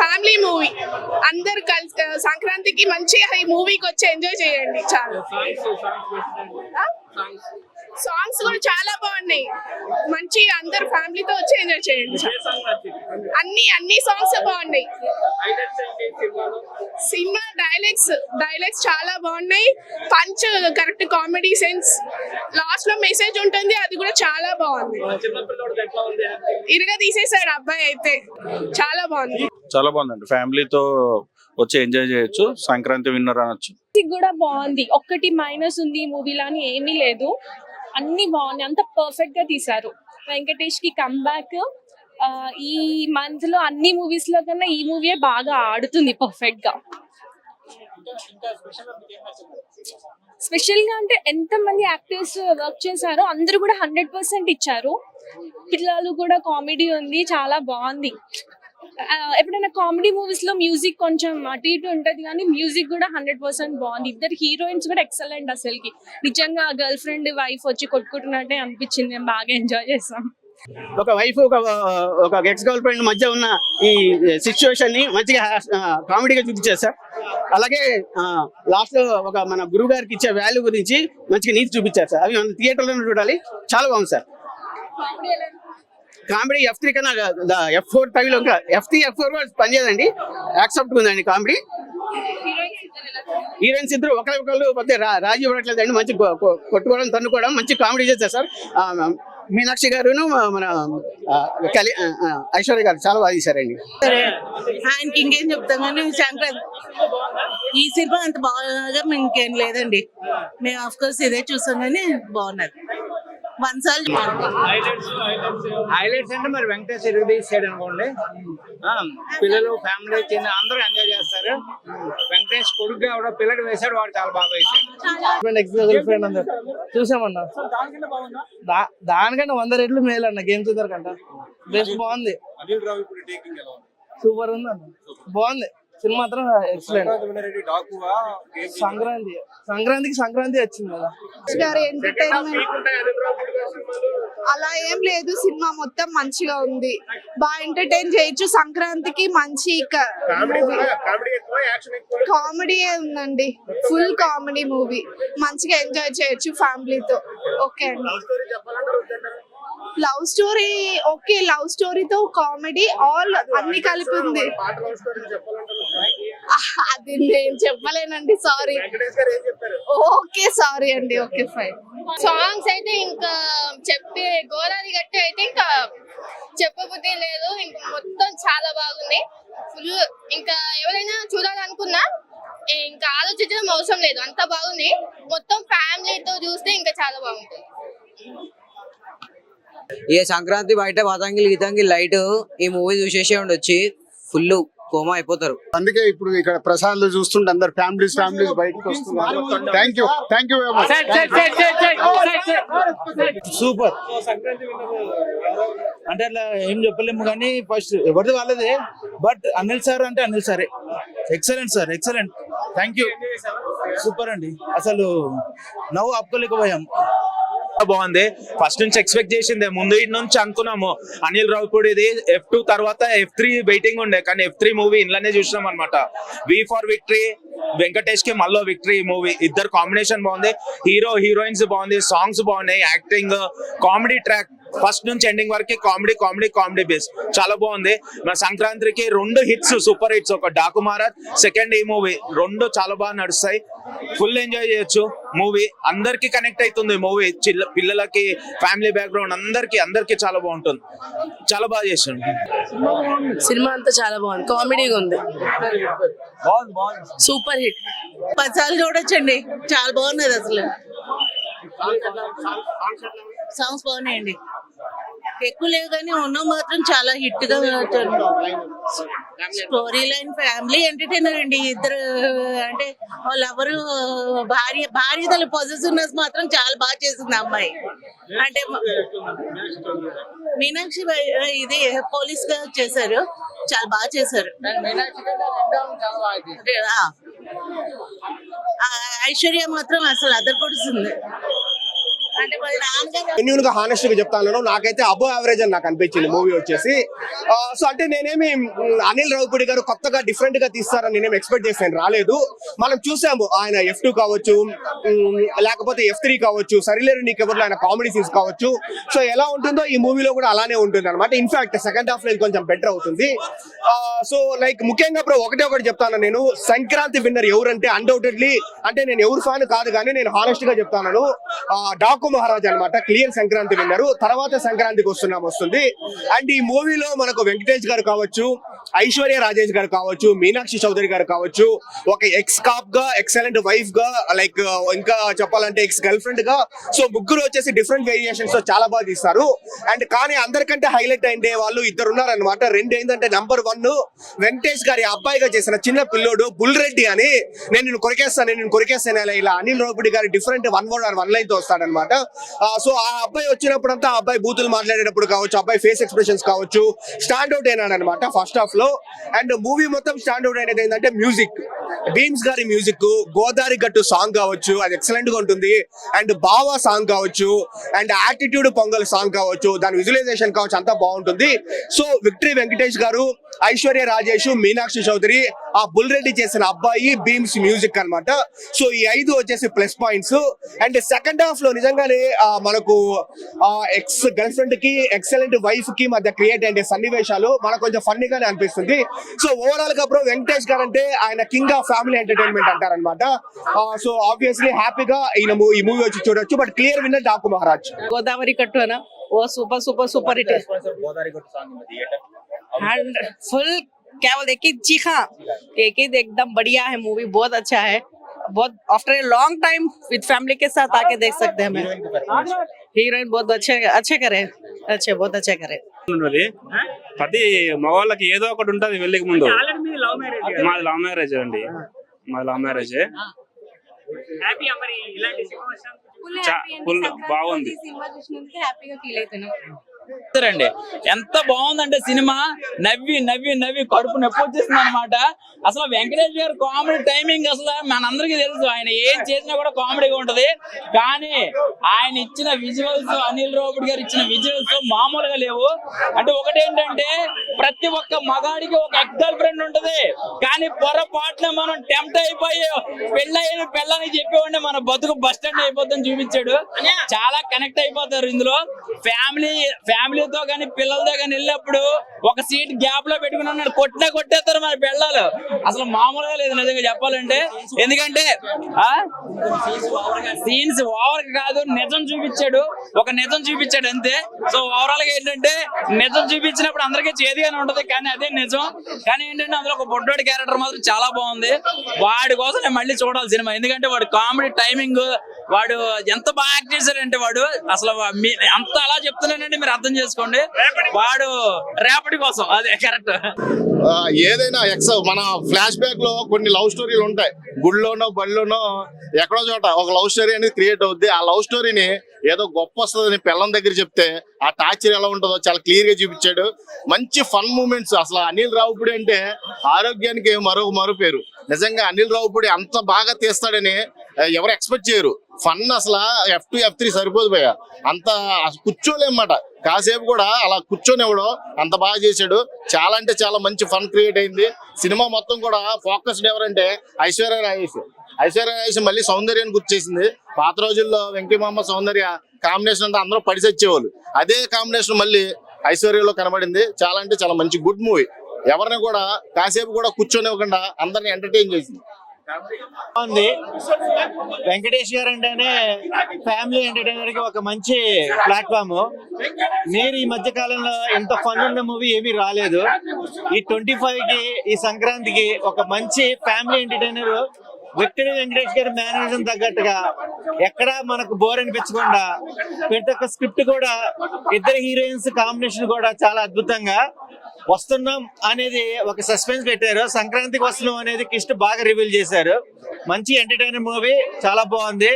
Family movie. అందరు కలిసి సంక్రాంతికి మంచిగా ఈ మూవీకి వచ్చి ఎంజాయ్ చేయండి. చాలా సాంగ్స్ కూడా చాలా బాగున్నాయి. మంచి అందరు ఫ్యామిలీతో వచ్చి ఎంజాయ్ చేయండి. అన్ని సాంగ్స్ బాగున్నాయి. సినిమా డైలాగ్స్ చాలా బాగున్నాయి. Punch correct, comedy sense, last లో మెసేజ్ ఉంటుంది, అది కూడా చాలా బాగుంది. ఇరుగా తీసేసాడు అబ్బాయి అయితే. చాలా బాగుందండి. ఫ్యామిలీతో వచ్చి ఎంజాయ్ చేయొచ్చు. సంక్రాంతి విన్నర్ అనొచ్చు. కూడా బాగుంది. ఒక్కటి మైనస్ ఉంది ఈ మూవీలో అని ఏమీ లేదు, అన్ని బాగున్నాయి. అంత పర్ఫెక్ట్ గా తీశారు. వెంకటేష్ కి కమ్బ్యాక్ ఈ మంత్ లో అన్ని మూవీస్ లో కన్నా ఈ మూవీ బాగా ఆడుతుంది పర్ఫెక్ట్ గా. స్పెషల్ గా అంటే ఎంత మంది యాక్టర్స్ వర్క్ చేశారో అందరూ కూడా 100% ఇచ్చారు. పిల్లలు కూడా కామెడీ ఉంది, చాలా బాగుంది. ఎప్పుడైనా కామెడీ మూవీస్ లో మ్యూజిక్ కొంచెం అటు ఇటు ఉంటది, కానీ మ్యూజిక్ కూడా 100% బాగుంది. ఇద్దరు హీరోయిన్స్ కూడా ఎక్సలెంట్. అసలుకి నిజంగా గర్ల్ ఫ్రెండ్ వైఫ్ వచ్చి కొట్టుకుంటున్నట్టే అనిపించింది. మేము బాగా ఎంజాయ్ చేసాం. ఒక వైఫ్ ఒక ఎక్స్ గర్ల్ ఫ్రెండ్ మధ్య ఉన్న ఈ సిచ్యువేషన్ ని మంచిగా కామెడీగా చూపించారు సార్. అలాగే లాస్ట్ లో ఒక మన గురువు గారికి ఇచ్చే వాల్యూ గురించి మంచిగా నీతి చూపించారు సార్. అవి మన థియేటర్లో చూడాలి. చాలా బాగుంది సార్. కామెడీ F3 కన్నా F4 టైంలో ఇంకా F4 కూడా పనిచేయదండి. యాక్సెప్ట్ ఉందండి కామెడీ. హీరోయిన్స్ ఇద్దరు ఒకరు పెద్ద రాజీ ఇవ్వట్లేదండి. మంచి కొట్టుకోవడం, తన్నుకోవడం, మంచి కామెడీ చేస్తారు సార్. మీనాక్షి గారును మన ఐశ్వర్య గారు చాలా బాగా తీశారండి. ఆయనకి ఇంకేం చెప్తాం కానీ సంక్రాంతి ఈ సినిమా అంత బాగా ఇంకేం లేదండి. మేము ఆఫ్ కోర్స్ ఇదే చూస్తాం కానీ బాగున్నది. హైలైట్స్ అంటే మరి వెంకటేష్ ఇరుగు తీసాడు అనుకోండి. పిల్లలు ఫ్యామిలీ చిన్న అందరూ ఎంజాయ్ చేస్తారు. వెంకటేష్ కొడుకుగా కూడా పిల్లడు వేశాడు, వాడు చాలా బాగా వేశాడు. చూసామన్నా, దానికంటే 100 రెట్లు మేలు అన్న. గేమ్ చూద్దరు కంట బెస్ట్ బాగుంది. సూపర్ ఉంది అన్న, బాగుంది సినిమా మాత్రం ఎక్సలెంట్. సంక్రాంతికి వచ్చింది కదా. అలా ఏం లేదు, సినిమా మొత్తం మంచిగా ఉంది. బాగా ఎంటర్టైన్ చేయొచ్చు. సంక్రాంతికి మంచి కామెడీ ఉందండి. Full comedy movie. మంచిగా ఎంజాయ్ చేయొచ్చు ఫ్యామిలీతో. ఓకే అండి. లవ్ స్టోరీ ఓకే, లవ్ స్టోరీతో కామెడీ ఆల్ అన్ని కలిపి ఉంది. అది నేను చెప్పలేనండి, సారీ. ఓకే సారీ అండి. Okay fine. సాంగ్స్ అయితే ఇంకా చెప్పే గోదావరి గట్టి అయితే ఇంకా చెప్పబుద్ధి లేదు. ఇంకా మొత్తం చాలా బాగుంది. ఫుల్ ఇంకా ఎవరైనా చూడాలనుకున్నా ఇంకా ఆలోచించడం అవసరం లేదు, అంత బాగుంది. మొత్తం ఫ్యామిలీతో చూస్తే ఇంకా చాలా బాగుంటుంది. ఏ సంక్రాంతి బయట పతంగిలు గీతంగి లైట్ ఈ మూవీ చూసేసే ఉండొచ్చి ఫుల్ కోమా అయిపోతారు. అందుకే ఇప్పుడు ఇక్కడ ప్రసాద్లు చూస్తుంటే అందరు ఫ్యామిలీస్ బయటకు వస్తున్నారు. Thank you super. అంటే అట్లా ఏం చెప్పలేము కానీ ఫస్ట్ ఎవరిది వాళ్ళదే. బట్ అనిల్ సార్ అంటే అనిల్ సారే. Excellent sir, excellent. Thank you. Super అండి. అసలు నవ్వు ఆపుకోలేకపోయాం. బాగుంది. ఫస్ట్ నుంచి ఎక్స్పెక్ట్ చేసిందే, ముందు ఇటు నుంచి అనుకున్నాము అనిల్ రావిపూడిది F2 తర్వాత F3 వెయిటింగ్ ఉండే, కానీ F3 మూవీ ఇంట్లోనే చూసినాం అనమాట. వి ఫర్ విక్టరీ, వెంకటేష్ కి మళ్ళీ విక్టరీ మూవీ. ఇద్దరు కాంబినేషన్ బాగుంది. హీరోయిన్స్ బాగుంది, సాంగ్స్ బాగున్నాయి, యాక్టింగ్, కామెడీ ట్రాక్ ఫస్ట్ నుంచి ఎండింగ్ వరకు కామెడీ బేస్ చాలా బాగుంది. మన సంక్రాంతికి 2 హిట్స్, సూపర్ హిట్స్. ఒక డాకు మహారాజ్, సెకండ్ ఈ మూవీ, 2 చాలా బాగా నడుస్తాయి. ఫుల్ ఎంజాయ్ చేయొచ్చు మూవీ. అందరికి కనెక్ట్ అవుతుంది మూవీ. పిల్లలకి, ఫ్యామిలీ బ్యాక్గ్రౌండ్ అందరికి చాలా బాగుంటుంది. చాలా బాగా చేసాడు. సినిమా అంతా చాలా బాగుంది, కామెడీగా ఉంది, సూపర్ హిట్. 10 సార్లు చూడొచ్చండి, చాలా బాగున్నది. అసలు సాంగ్స్ బాగున్నాయండి. ఎక్కువ లేవు కానీ ఉన్నవి మాత్రం చాలా హిట్ గా. స్టోరీ లైన్ ఫ్యామిలీ ఎంటర్టైనర్ అండి. ఇద్దరు అంటే వాళ్ళెవరు భార్య తల పొజిటివ్నెస్ మాత్రం చాలా బాగా చేసింది అమ్మాయి. అంటే మీనాక్షి ఇది పోలీస్ గా చేశారు, చాలా బాగా చేశారు. ఐశ్వర్య మాత్రం అసలు అదర్ కొడుతుంది. అంటే మరి నాన్నగారు జెన్యూన్ గా హానెస్ట్ గా చెప్తాను, నాకైతే అబో యావరేజ్ అని నాకు అనిపించింది మూవీ వచ్చేసి. సో అంటే నేనేమి అనిల్ రావిపూడి గారు కొత్తగా డిఫరెంట్ గా తీస్తారని నేనేమి ఎక్స్పెక్ట్ చేశాను, రాలేదు. మనం చూసాము ఆయన F2 కావచ్చు, లేకపోతే F3 కావచ్చు, సరిలేరు నీకెవరిలో ఆయన కామెడీ సీన్స్ కావచ్చు. సో ఎలా ఉంటుందో ఈ మూవీలో కూడా అలానే ఉంటుంది అనమాట. ఇన్ఫాక్ట్ సెకండ్ హాఫ్ లో ఇది కొంచెం బెటర్ అవుతుంది. సో లైక్ ముఖ్యంగా బ్రో ఒకటి చెప్తాను, నేను సంక్రాంతి విన్నర్ ఎవరంటే అన్డౌటెడ్లీ, అంటే నేను ఎవరు ఫ్యాన్ కాదు కానీ నేను హానెస్ట్ గా చెప్తాను, డాకు మహారాజ్ అనమాట క్లియర్ సంక్రాంతి విన్నర్. తర్వాత సంక్రాంతికి వస్తుంది. అండ్ ఈ మూవీలో మనకు వెంకటేష్ గారు కావచ్చు, ఐశ్వర్య రాజేష్ గారు కావచ్చు, మీనాక్షి చౌదరి గారు కావచ్చు, ఒక ఎక్స్ కాప్ గా, ఎక్సలెంట్ వైఫ్ గా, లైక్ ఇంకా చెప్పాలంటే ఎక్స్ గర్ల్ ఫ్రెండ్ గా, సో ముగ్గురు వచ్చేసి డిఫరెంట్ వేరియేషన్స్ తో చాలా బాగా తీస్తారు. అండ్ కానీ అందరికంటే హైలైట్ అయిందే వాళ్ళు ఇద్దరు ఉన్నారనమాట. రెండు ఏంటంటే నంబర్ 1 వెంకటేష్ గారి అబ్బాయిగా చేసిన చిన్న పిల్లోడు బుల్ రెడ్డి అని, నేను కొరికేస్తాను ఇలా అనిల్ రావిపూడి గారి డిఫరెంట్ 1 word or 1 line తో వస్తాడనమాట. సో ఆ అబ్బాయి వచ్చినప్పుడంతా ఆ అబ్బాయి బూతులు మాట్లాడేటప్పుడు కావచ్చు, అబ్బాయి ఫేస్ ఎక్స్ప్రెషన్స్ కావచ్చు, స్టాండ్ అవుట్ అయినాడు అనమాట ఫస్ట్ హాఫ్ లో. అండ్ మూవీ మొత్తం స్టాండ్ అవుట్ అయినది ఏంటంటే మ్యూజిక్, బీమ్స్ గారి మ్యూజిక్, గోదావరి గట్టు సాంగ్ కావచ్చు, అది ఎక్సలెంట్ గా ఉంటుంది. అండ్ బావా సాంగ్ కావచ్చు, అండ్ యాటిట్యూడ్ పొంగల్ సాంగ్ కావచ్చు, దాని విజువలైజేషన్ కావచ్చు, అంతా బాగుంటుంది. సో విక్టరీ వెంకటేష్ గారు, ఐశ్వర్య రాజేష్, మీనాక్షి చౌదరి, ఆ బుల్ రెడ్డి చేసిన అబ్బాయి, బీమ్స్ మ్యూజిక్ అన్నమాట. సో ఈ 5 వచ్చేసి plus points. And second half లో నిజంగానే మనకు ఎక్స్ గర్ల్ ఫ్రెండ్ కి, ఎక్సలెంట్ వైఫ్ కి మధ్య క్రియేట్ అయ్యే సన్నివేశాలు మనకు కొంచెం ఫన్నీగానే అనిపిస్తుంది. సో ఓవరాల్ గా బ్రో వెంకటేష్ గారు అంటే ఆయన కింగ్ ఆఫ్ ఫ్యామిలీ ఎంటర్టైన్మెంట్ అంటారనమాట. సో ఆబ్వియస్లీ హ్యాపీగా ఈ మూవీ వచ్చి చూడొచ్చు. But clear winner Daaku Maharaj. Godavari కట్టు అన్న वो सुपर हिट है एंड फुल क्या बोलते हैं कि चीखा एक ही एकदम बढ़िया है मूवी, बहुत अच्छा है, बहुत after a long time with family के साथ आके देख सकते हैं. हीरोइन बहुत अच्छे करे, बहुत अच्छे करे. ప్రతి మగవాళ్ళకి ఏదో ఒకటి ఉంటది వెళ్ళక ముందు. మాది లవ్ మ్యారేజ్ అండి, మాది లవ్ మ్యారేజ్. ఫుల్ బాగుంది. అండి ఎంత బాగుందంటే సినిమా, నవ్వి నవ్వి నవ్వి కడుపు నొప్పి వచ్చేసింది అనమాట. అసలు వెంకటేష్ గారు కామెడీ టైమింగ్ అసలు మనందరికీ తెలుసు, ఆయన ఏం చేసినా కూడా కామెడీగా ఉంటది. కానీ ఆయన ఇచ్చిన విజువల్స్, అనిల్ రావిపూడి గారు ఇచ్చిన విజువల్స్ మామూలుగా లేవు. అంటే ఒకటేంటంటే ప్రతి ఒక్క మగాడికి ఒక ఎక్స్ గర్ల్ ఫ్రెండ్ ఉంటది, కానీ పొరపాటున మనం టెంప్ట్ అయిపోయి పెళ్ళని చెప్పేవాడిని మన బతుకు బస్ స్టాండ్ అయిపోతుందని చూపించాడు. చాలా కనెక్ట్ అయిపోతారు ఇందులో. ఫ్యామిలీతో కానీ పిల్లలతో కానీ వెళ్ళినప్పుడు ఒక సీట్ గ్యాప్ లో పెట్టుకుని ఉన్నాడు, కొట్టేస్తారు మన పిల్లలు. అసలు మామూలుగా లేదు నిజంగా చెప్పాలంటే. ఎందుకంటే సీన్స్ ఓవర్ కాదు, నిజం చూపించాడు, ఒక నిజం చూపించాడు అంతే. సో ఓవరాల్ గా ఏంటంటే నిజం చూపించినప్పుడు అందరికీ చేదుగానే ఉంటది, కానీ అదే నిజం. కానీ ఏంటంటే అందులో ఒక బొడ్డోడి క్యారెక్టర్ మాత్రం చాలా బాగుంది. వాడి కోసం నేను మళ్ళీ చూడాలి సినిమా, ఎందుకంటే వాడు కామెడీ టైమింగ్, వాడు ఎంత బాగా యాక్ట్ చేశాడంటే వాడు అసలు అంత అలా చెప్తున్నానంటే మీరు అర్థం చేసుకోండి. వాడు రేపటి కోసం అదే కరెక్ట్. ఏదైనా మన ఫ్లాష్ బ్యాక్ లో కొన్ని లవ్ స్టోరీలు ఉంటాయి, గుడిలోనో బడిలోనో ఎక్కడో చోట ఒక లవ్ స్టోరీ అనేది క్రియేట్ అవుద్ది. ఆ లవ్ స్టోరీని ఏదో గొప్ప వస్తుందని పిల్లల దగ్గర చెప్తే ఆ టార్చర్ ఎలా ఉంటుందో చాలా క్లియర్ గా చూపించాడు. మంచి ఫన్ మూమెంట్స్. అసలు అనిల్ రావిపూడి అంటే ఆరోగ్యానికి మరో పేరు. నిజంగా అనిల్ రావిపూడి అంత బాగా తీస్తాడని ఎవరు ఎక్స్పెక్ట్ చేయరు. ఫన్ అసలు F2 F3 సరిపోదు భయ్య, అంత కూర్చోలేమాట. కాసేపు కూడా అలా కూర్చొనివ్వడం అంత బాగా చేశాడు. చాలా అంటే చాలా మంచి ఫన్ క్రియేట్ అయింది. సినిమా మొత్తం కూడా ఫోకస్డ్ ఎవరంటే ఐశ్వర్య రాజేష్ మళ్ళీ సౌందర్యాన్ని గుర్చేసింది. పాత రోజుల్లో వెంకటమామ సౌందర్య కాంబినేషన్ అంటే అందరూ పడిసొచ్చేవాళ్ళు, అదే కాంబినేషన్ మళ్ళీ ఐశ్వర్యలో కనబడింది. చాలా అంటే చాలా మంచి గుడ్ మూవీ. ఎవరిని కూడా కాసేపు కూడా కూర్చొనివ్వకుండా అందరిని ఎంటర్టైన్ చేసింది. వెంకటేష్ గారు అంటేనే ఫ్యామిలీ ఎంటర్టైనర్ కి ఒక మంచి ప్లాట్ఫామ్. మీరు ఈ మధ్య కాలంలో ఇంత ఫన్ ఉన్న మూవీ ఏమీ రాలేదు. ఈ 25 కి, ఈ సంక్రాంతికి ఒక మంచి ఫ్యామిలీ ఎంటర్టైనర్ విక్టరీ వెంకటేష్ గారి మేనరిజం తగ్గట్టుగా ఎక్కడా మనకు బోర్ అనిపించకుండా, ప్రతి ఒక్క స్క్రిప్ట్ కూడా, ఇద్దరు హీరోయిన్స్ కాంబినేషన్ కూడా చాలా అద్భుతంగా వస్తున్నాం అనేది ఒక సస్పెన్స్ పెట్టారు. సంక్రాంతికి వస్తున్నాం అనేది కిస్ట్ బాగా రివీల్ చేశారు. మంచి ఎంటర్టైనర్ మూవీ, చాలా బాగుంది.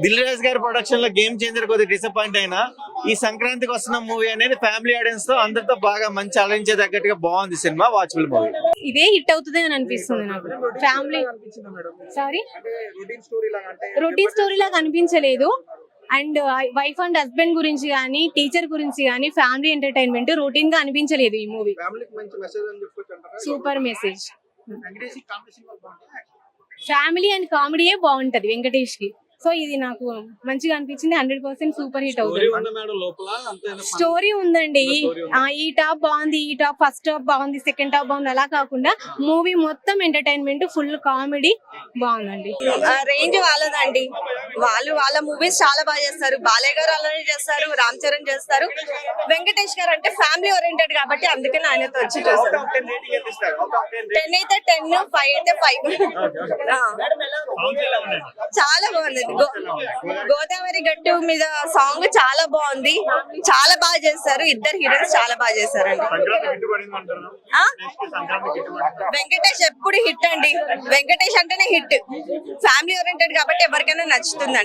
దిల్ రాజు గారి ప్రొడక్షన్ లో గేమ్ చేంజర్ కొద్దిగా డిసప్పాయింట్ అయినా ఈ సంక్రాంతికి వస్తున్న మూవీ అనేది ఫ్యామిలీ ఆడియన్స్ తో అందరితో బాగా మంచి అలరించే తగ్గట్టుగా బాగుంది సినిమా. Watchable movie. ఇదే హిట్ అవుతుంది అని అనిపిస్తుంది నాకు. ఫ్యామిలీ సారీ రొటీన్ స్టోరీ లాగా అనిపించలేదు. అండ్ వైఫ్ అండ్ హస్బెండ్ గురించి కానీ టీచర్ గురించి కానీ ఫ్యామిలీ ఎంటర్టైన్మెంట్ రొటీన్ గా అనిపించలేదు ఈ movie. Super message. Family and కామెడీయే బాగుంటది వెంకటేష్ కి. సో ఇది నాకు మంచిగా అనిపించింది. 100% సూపర్ హిట్ అవుతుంది. స్టోరీ ఉందండి. ఈ టాప్ బాగుంది, ఈ టాప్ ఫస్ట్ టాప్ బాగుంది, సెకండ్ టాప్ బాగుంది అలా కాకుండా మూవీ మొత్తం ఎంటర్టైన్మెంట్ ఫుల్ కామెడీ బాగుందండి. రేంజ్ వాళ్ళదండి. వాళ్ళ మూవీస్ చాలా బాగా చేస్తారు. బాలయ్య గారు అలానే చేస్తారు, రామ్ చరణ్ చేస్తారు. వెంకటేష్ గారు అంటే ఫ్యామిలీ ఓరియంటెడ్ కాబట్టి అందుకని ఆయనతో వచ్చి చూస్తారు. 10 అయితే 10, 5 అయితే 5. చాలా బాగుంది. గోదావరి గట్టు మీద సాంగ్ చాలా బాగుంది, చాలా బాగా చేస్తారు. ఇద్దరు హీరోయిన్స్ చాలా బాగా చేశారండి. వెంకటేష్ ఎప్పుడు హిట్ అండి. వెంకటేష్ అంటేనే హిట్. ఫ్యామిలీ ఓరియంటెడ్ కాబట్టి ఎవరికైనా నచ్చుతుందండి.